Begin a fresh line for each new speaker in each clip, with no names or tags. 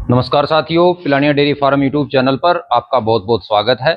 नमस्कार साथियों, Pilania dairy farm YouTube channel पर आपका बहुत बहुत स्वागत है।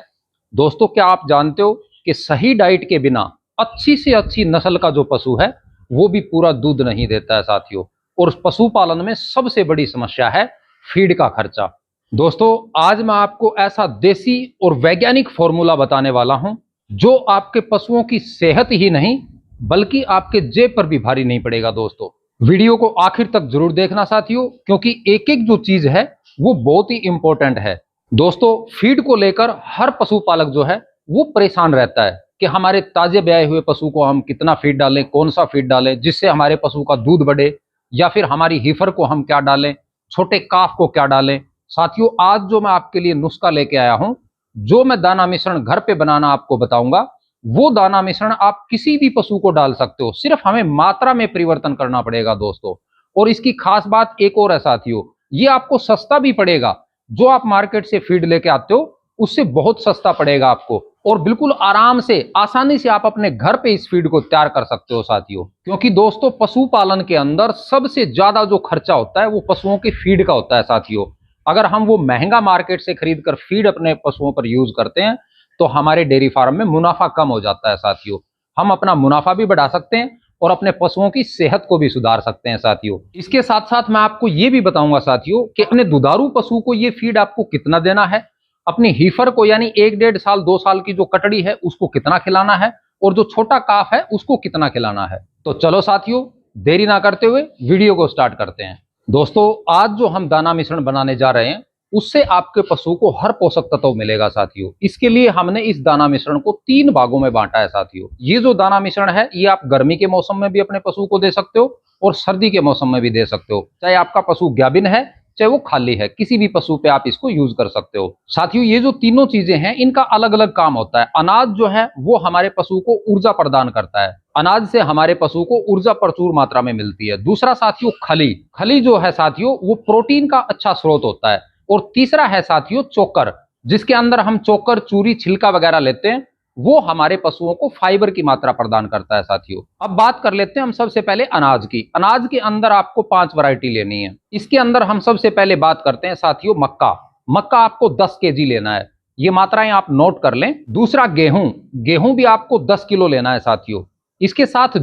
दोस्तों, क्या आप जानते हो कि सही डाइट के बिना अच्छी से अच्छी नस्ल का जो पशु है वो भी पूरा दूध नहीं देता है साथियों। और पशुपालन में सबसे बड़ी समस्या है फीड का खर्चा। दोस्तों, आज मैं आपको ऐसा देसी और वैज्ञानिक फॉर्मूला बताने वाला हूं जो आपके पशुओं की सेहत ही नहीं बल्कि आपके जेब पर भी भारी नहीं पड़ेगा। दोस्तों, वीडियो को आखिर तक जरूर देखना साथियों, क्योंकि एक एक जो चीज है वो बहुत ही इंपॉर्टेंट है। दोस्तों, फीड को लेकर हर पशुपालक जो है वो परेशान रहता है कि हमारे ताजे ब्याए हुए पशु को हम कितना फीड डालें, कौन सा फीड डालें जिससे हमारे पशु का दूध बढ़े, या फिर हमारी हीफर को हम क्या डालें, छोटे काफ को क्या डालें। साथियों, आज जो मैं आपके लिए नुस्खा लेके आया हूं, जो मैं दाना मिश्रण घर पे बनाना आपको बताऊंगा, वो दाना मिश्रण आप किसी भी पशु को डाल सकते हो। सिर्फ हमें मात्रा में परिवर्तन करना पड़ेगा दोस्तों। और इसकी खास बात एक और है साथियों, ये आपको सस्ता भी पड़ेगा। जो आप मार्केट से फीड लेके आते हो उससे बहुत सस्ता पड़ेगा आपको, और बिल्कुल आराम से आसानी से आप अपने घर पे इस फीड को तैयार कर सकते हो साथियों। क्योंकि दोस्तों, पशुपालन के अंदर सबसे ज्यादा जो खर्चा होता है वो पशुओं के फीड का होता है साथियों। अगर हम वो महंगा मार्केट से खरीद कर फीड अपने पशुओं पर यूज करते हैं तो हमारे डेयरी फार्म में मुनाफा कम हो जाता है साथियों। हम अपना मुनाफा भी बढ़ा सकते हैं और अपने पशुओं की सेहत को भी सुधार सकते हैं साथियों। इसके साथ साथ मैं आपको ये भी बताऊंगा साथियों कि अपने दुधारू पशु को ये फीड आपको कितना देना है, अपनी हीफर को यानी 1-1.5 साल 2 साल की जो कटड़ी है उसको कितना खिलाना है, और जो छोटा काफ है उसको कितना खिलाना है। तो चलो साथियों, देरी ना करते हुए वीडियो को स्टार्ट करते हैं। दोस्तों, आज जो हम दाना मिश्रण बनाने जा रहे हैं उससे आपके पशु को हर पोषक तत्व मिलेगा साथियों। इसके लिए हमने इस दाना मिश्रण को 3 भागों में बांटा है साथियों। ये जो दाना मिश्रण है ये आप गर्मी के मौसम में भी अपने पशु को दे सकते हो और सर्दी के मौसम में भी दे सकते हो। चाहे आपका पशु गाभिन है चाहे वो खाली है, किसी भी पशु पे आप इसको यूज कर सकते हो साथियों। ये जो तीनों चीजें हैं इनका अलग अलग काम होता है। अनाज जो है वो हमारे पशु को ऊर्जा प्रदान करता है। अनाज से हमारे पशु को ऊर्जा प्रचुर मात्रा में मिलती है। दूसरा साथियों, खली। खली जो है साथियों वो प्रोटीन का अच्छा स्रोत होता है। और तीसरा है साथियों चोकर, जिसके अंदर हम चोकर, चूरी, छिलका वगैरह लेते हैं, वो हमारे पशुओं को फाइबर की मात्रा प्रदान करता है साथियों। अब बात कर लेते हैं हम सबसे पहले अनाज की। अनाज के अंदर आपको 5 वैरायटी लेनी है। इसके अंदर हम सबसे पहले बात करते हैं साथियों मक्का। मक्का आपको 10 केजी लेना है, ये मात्राएं आप नोट कर लें। दूसरा गेहूं। गेहूं भी आपको 10 किलो लेना है साथियों। इसके साथ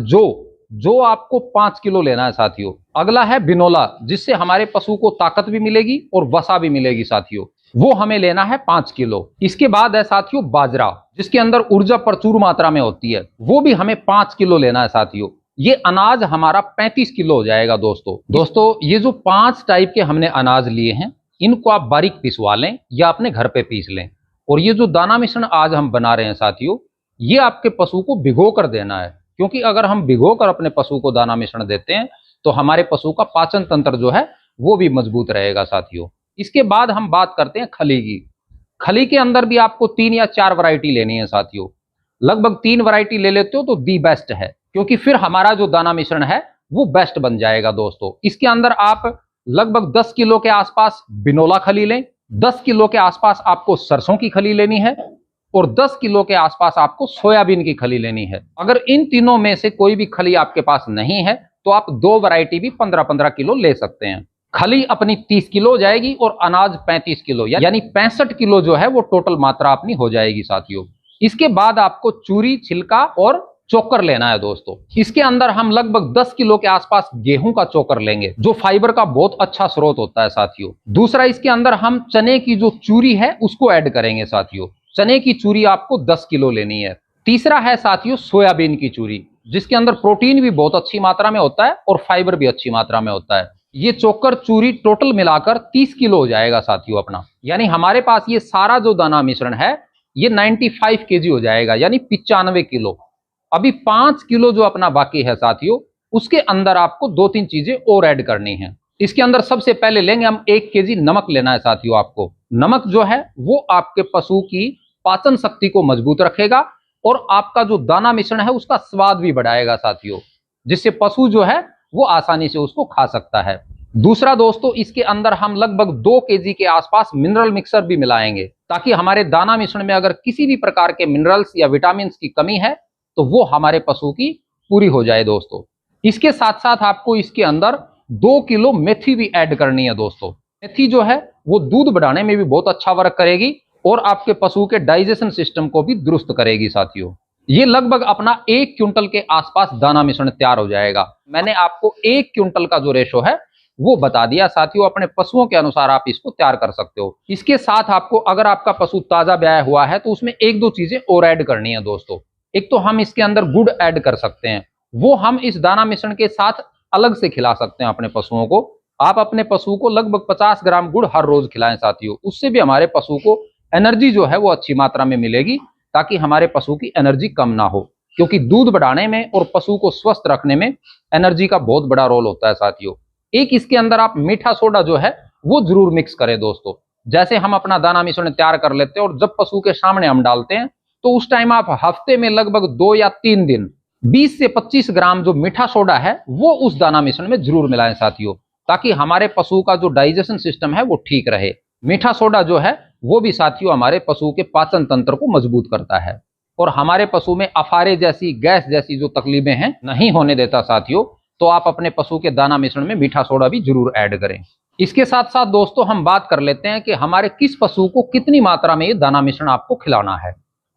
जो आपको 5 किलो लेना है साथियों। अगला है बिनोला, जिससे हमारे पशु को ताकत भी मिलेगी और वसा भी मिलेगी साथियों, वो हमें लेना है 5 किलो। इसके बाद है साथियों बाजरा, जिसके अंदर ऊर्जा प्रचुर मात्रा में होती है, वो भी हमें 5 किलो लेना है साथियों। ये अनाज हमारा 35 किलो हो जाएगा दोस्तों। ये जो 5 टाइप के हमने अनाज लिए हैं इनको आप बारीक पिसवा लें या अपने घर पे पीस लें। और ये जो दाना मिश्रण आज हम बना रहे हैं साथियों, ये आपके पशु को भिगो कर देना है। क्योंकि अगर हम भिगो कर अपने पशु को दाना मिश्रण देते हैं तो हमारे पशु का पाचन तंत्र जो है वो भी मजबूत रहेगा साथियों। इसके बाद हम बात करते हैं खली की। खली के अंदर भी आपको 3 या 4 वैरायटी लेनी है साथियों। लगभग 3 वैरायटी ले लेते हो तो दी बेस्ट है, क्योंकि फिर हमारा जो दाना मिश्रण है वो बेस्ट बन जाएगा दोस्तों। इसके अंदर आप लगभग 10 किलो के आसपास बिनोला खली लें, 10 किलो के आसपास आपको सरसों की खली लेनी है, और 10 किलो के आसपास आपको सोयाबीन की खली लेनी है। अगर इन तीनों में से कोई भी खली आपके पास नहीं है तो आप 2 वैरायटी भी 15-15 किलो ले सकते हैं। खली अपनी 30 किलो हो जाएगी और अनाज 35 किलो, यानी 65 किलो जो है वो टोटल मात्रा अपनी हो जाएगी साथियों। इसके बाद आपको चूरी, छिलका और चोकर लेना है दोस्तों। इसके अंदर हम लगभग 10 किलो के आसपास गेहूं का चोकर लेंगे, जो फाइबर का बहुत अच्छा स्रोत होता है साथियों। दूसरा, इसके अंदर हम चने की जो चूरी है उसको ऐड करेंगे साथियों। चने की चूरी आपको 10 किलो लेनी है। तीसरा है साथियों सोयाबीन की चूरी, जिसके अंदर प्रोटीन भी बहुत अच्छी मात्रा में होता है और फाइबर भी अच्छी मात्रा में होता है। ये चोकर, चूरी टोटल मिलाकर 30 किलो हो जाएगा साथियों अपना। यानी हमारे पास ये सारा जो दाना मिश्रण है ये 95 केजी हो जाएगा, यानी 95 किलो। अभी 5 किलो जो अपना बाकी है साथियों, उसके अंदर आपको 2-3 चीजें और ऐड करनी है। इसके अंदर सबसे पहले लेंगे हम 1 केजी नमक लेना है साथियों आपको। नमक जो है वो आपके पशु की पाचन शक्ति को मजबूत रखेगा और आपका जो दाना मिश्रण है उसका स्वाद भी बढ़ाएगा साथियों, जिससे पशु जो है वो आसानी से उसको खा सकता है। दूसरा दोस्तों, इसके अंदर हम लगभग 2 केजी के आसपास मिनरल मिक्सर भी मिलाएंगे, ताकि हमारे दाना मिश्रण में अगर किसी भी प्रकार के मिनरल्स या विटामिन की कमी है तो वो हमारे पशु की पूरी हो जाए दोस्तों। इसके साथ साथ आपको इसके अंदर 2 किलो मेथी भी ऐड करनी है दोस्तों। मेथी जो है वो दूध बढ़ाने में भी बहुत अच्छा वर्क करेगी और आपके पशु के डाइजेशन सिस्टम को भी दुरुस्त करेगी साथियों। ये लगभग अपना 1 क्विंटल के आसपास दाना मिश्रण तैयार हो जाएगा। मैंने आपको 1 क्विंटल का जो रेशो है वो बता दिया साथियों, अपने पशुओं के अनुसार आप इसको तैयार कर सकते हो। इसके साथ आपको, अगर आपका पशु ताजा ब्याया हुआ है तो उसमें 1-2 चीजें और ऐड करनी है दोस्तों। एक तो हम इसके अंदर गुड़ ऐड कर सकते हैं, वो हम इस दाना मिश्रण के साथ अलग से खिला सकते हैं अपने पशुओं को। आप अपने पशु को लगभग 50 ग्राम गुड़ हर रोज खिलाएं साथियों, उससे भी हमारे पशु को एनर्जी जो है वो अच्छी मात्रा में मिलेगी, ताकि हमारे पशु की एनर्जी कम ना हो। क्योंकि दूध बढ़ाने में और पशु को स्वस्थ रखने में एनर्जी का बहुत बड़ा रोल होता है साथियों। एक इसके अंदर आप मीठा सोडा जो है वो जरूर मिक्स करें दोस्तों। जैसे हम अपना दाना मिश्रण तैयार कर लेते हैं और जब पशु के सामने हम डालते हैं तो उस टाइम आप हफ्ते में लगभग 2 या 3 दिन 20 से 25 ग्राम जो मीठा सोडा है वो उस दाना मिश्रण में जरूर मिलाएं साथियों, ताकि हमारे पशु का जो डाइजेशन सिस्टम है वो ठीक रहे। मीठा सोडा जो है वो भी साथियों हमारे पशु के पाचन तंत्र को मजबूत करता है और हमारे पशु में अफारे जैसी, गैस जैसी जो तकलीफें हैं नहीं होने देता साथियों। तो आप अपने पशु के दाना मिश्रण में मीठा सोडा भी जरूर ऐड करें। इसके साथ साथ दोस्तों हम बात कर लेते हैं कि हमारे किस पशु को कितनी मात्रा में ये दाना मिश्रण आपको खिलाना है।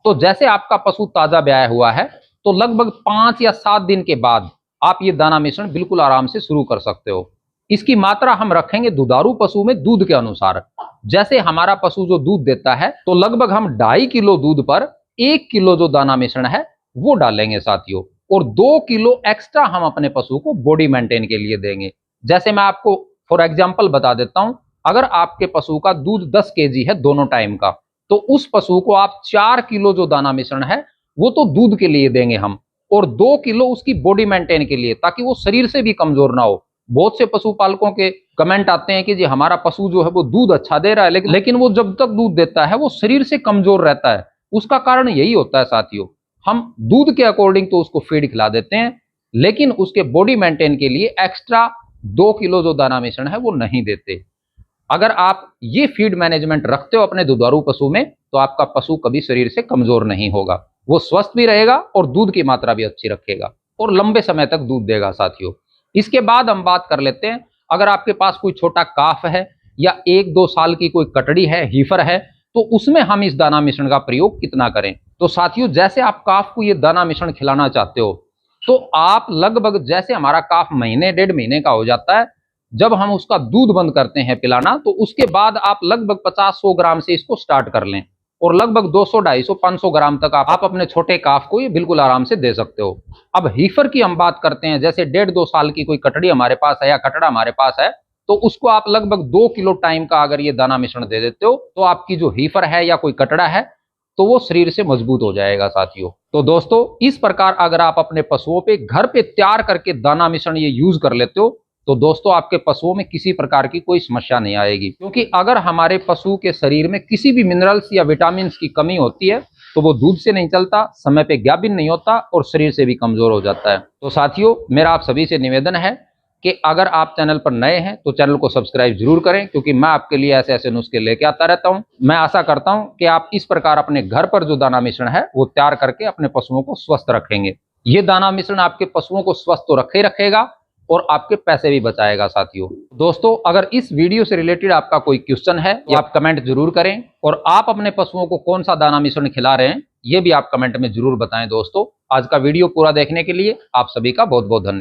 तो जैसे आपका पशु ताजा ब्याया हुआ है तो लगभग 5 या 7 दिन के बाद आप ये दाना मिश्रण बिल्कुल आराम से शुरू कर सकते हो। इसकी मात्रा हम रखेंगे दुधारू पशु में दूध के अनुसार। जैसे हमारा पशु जो दूध देता है तो लगभग हम 2.5 किलो दूध पर 1 किलो जो दाना मिश्रण है वो डालेंगे साथियों, और 2 किलो एक्स्ट्रा हम अपने पशु को बॉडी मेंटेन के लिए देंगे। जैसे मैं आपको फॉर एग्जांपल बता देता हूं, अगर आपके पशु का दूध 10 केजी है दोनों टाइम का, तो उस पशु को आप 4 किलो जो दाना मिश्रण है वो तो दूध के लिए देंगे हम, और 2 किलो उसकी बॉडी मेंटेन के लिए, ताकि वो शरीर से भी कमजोर ना हो। बहुत से पशुपालकों के कमेंट आते हैं कि जी हमारा पशु जो है वो दूध अच्छा दे रहा है, लेकिन वो जब तक दूध देता है वो शरीर से कमजोर रहता है। उसका कारण यही होता है साथियों, हम दूध के अकॉर्डिंग तो उसको फीड खिला देते हैं, लेकिन उसके बॉडी मेंटेन के लिए एक्स्ट्रा 2 किलो जो दाना मिश्रण है वो नहीं देते। अगर आप ये फीड मैनेजमेंट रखते हो अपने दुधारू पशु में तो आपका पशु कभी शरीर से कमजोर नहीं होगा, वो स्वस्थ भी रहेगा और दूध की मात्रा भी अच्छी रखेगा और लंबे समय तक दूध देगा साथियों। इसके बाद हम बात कर लेते हैं, अगर आपके पास कोई छोटा काफ है या 1-2 साल की कोई कटड़ी है, हीफर है, तो उसमें हम इस दाना मिश्रण का प्रयोग कितना करें। तो साथियों जैसे आप काफ को ये दाना मिश्रण खिलाना चाहते हो तो आप लगभग, जैसे हमारा काफ महीने 1.5 महीने का हो जाता है, जब हम उसका दूध बंद करते हैं पिलाना, तो उसके बाद आप लगभग 50-100 ग्राम से इसको स्टार्ट कर लें और लगभग 200, 250, 500 ग्राम तक आप अपने छोटे काफ को ये बिल्कुल आराम से दे सकते हो। अब हीफर की हम बात करते हैं, जैसे 1.5-2 साल की कोई कटड़ी हमारे पास है या कटड़ा हमारे पास है, तो उसको आप लगभग 2 किलो टाइम का अगर ये दाना मिश्रण दे देते हो तो आपकी जो हीफर है या कोई कटड़ा है तो वो शरीर से मजबूत हो जाएगा साथियों। तो दोस्तों इस प्रकार अगर आप अपने पशुओं पे घर पे तैयार करके दाना मिश्रण ये यूज कर लेते हो तो दोस्तों आपके पशुओं में किसी प्रकार की कोई समस्या नहीं आएगी। क्योंकि अगर हमारे पशु के शरीर में किसी भी मिनरल्स या विटामिन की कमी होती है तो वो दूध से नहीं चलता, समय पे गाभिन नहीं होता और शरीर से भी कमजोर हो जाता है। तो साथियों मेरा आप सभी से निवेदन है कि अगर आप चैनल पर नए हैं तो चैनल को सब्सक्राइब जरूर करें, क्योंकि मैं आपके लिए ऐसे ऐसे नुस्खे लेके आता रहता हूं। मैं आशा करता हूं कि आप इस प्रकार अपने घर पर जो दाना मिश्रण है वो तैयार करके अपने पशुओं को स्वस्थ रखेंगे। ये दाना मिश्रण आपके पशुओं को स्वस्थ तो रखेगा और आपके पैसे भी बचाएगा साथियों। दोस्तों अगर इस वीडियो से रिलेटेड आपका कोई क्वेश्चन है तो आप कमेंट जरूर करें, और आप अपने पशुओं को कौन सा दाना मिश्रण खिला रहे हैं ये भी आप कमेंट में जरूर बताएं। दोस्तों आज का वीडियो पूरा देखने के लिए आप सभी का बहुत बहुत धन्यवाद।